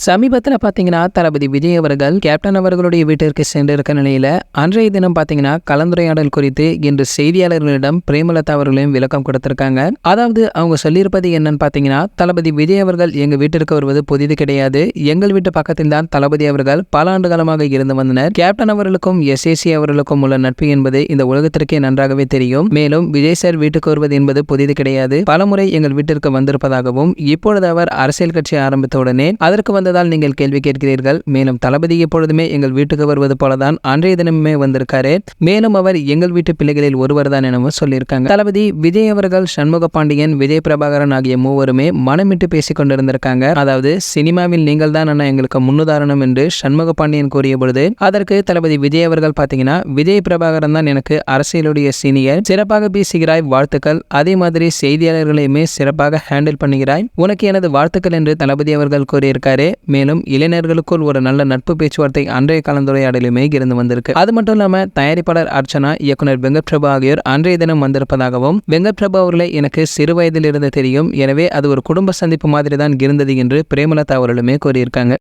சமீபத்தில் பார்த்தீங்கன்னா தளபதி விஜய் அவர்கள் கேப்டன் அவர்களுடைய வீட்டிற்கு சென்றிருக்க நிலையில் அன்றைய தினம் பார்த்தீங்கன்னா கலந்துரையாடல் குறித்து இன்று செய்தியாளர்களிடம் பிரேமலதா அவர்களையும் விளக்கம் கொடுத்திருக்காங்க. அதாவது அவங்க சொல்லியிருப்பது என்னன்னு பார்த்தீங்கன்னா, தளபதி விஜய் அவர்கள் எங்கள் வீட்டிற்கு வருவது புதிது கிடையாது. எங்கள் வீட்டு பக்கத்தில் தான் தளபதி அவர்கள் பல ஆண்டு காலமாக இருந்து வந்தனர். கேப்டன் அவர்களுக்கும் எஸ்ஏசி அவர்களுக்கும் உள்ள நட்பு என்பது இந்த உலகத்திற்கே நன்றாகவே தெரியும். மேலும் விஜய் சார் வீட்டுக்கு வருவது என்பது புதிது கிடையாது. பலமுறை எங்கள் வீட்டிற்கு வந்திருப்பதாகவும் இப்பொழுது அவர் அரசியல் கட்சி ஆரம்பித்த உடனே அதற்கு வந்ததால் நீங்கள் கேள்வி கேட்கிறீர்கள். மேலும் தளபதி எப்பொழுதுமே எங்கள் வீட்டுக்கு வருவது போலதான் அன்றைய தினமே வந்திருக்காரு. மேலும் அவர் எங்கள் வீட்டு பிள்ளைகளில் ஒருவர் தான் எனவும் சொல்லியிருக்காங்க. தளபதி விஜய் அவர்கள், சண்முக பாண்டியன், விஜய் பிரபாகரன் ஆகிய மூவருமே மனமிட்டு பேசிக் கொண்டிருந்திருக்காங்க. அதாவது சினிமாவில் நீங்கள் தான் அண்ணா எங்களுக்கு முன்னுதாரணம் என்று சண்முக பாண்டியன் கூறிய பொழுது அதற்கு தளபதி விஜய் அவர்கள் பார்த்தீங்கன்னா, விஜய் பிரபாகரன் தான் எனக்கு அரசியலுடைய சீனியர், சிறப்பாக பேசுகிறாய், வாழ்த்துக்கள். அதே மாதிரி செய்தியாளர்களையுமே சிறப்பாக ஹேண்டில் பண்ணுகிறாய், உனக்கு எனது வாழ்த்துக்கள் என்று தளபதி அவர்கள் கூறியிருக்காரு. மேலும் இளைஞர்களுக்குள் ஒரு நல்ல நட்பு பேச்சுவார்த்தை அன்றைய கலந்துரையாடலுமே இருந்து வந்திருக்கு. அது மட்டும் இல்லாம தயாரிப்பாளர் அர்ச்சனா, இயக்குனர் வெங்கட் பிரபு ஆகியோர் அன்றைய தினம் வந்திருப்பதாகவும், வெங்கட் பிரபு அவர்களை எனக்கு சிறு வயதில் இருந்து தெரியும், எனவே அது ஒரு குடும்ப சந்திப்பு மாதிரி தான் இருந்தது என்று பிரேமலதா அவர்களுமே கூறியிருக்காங்க.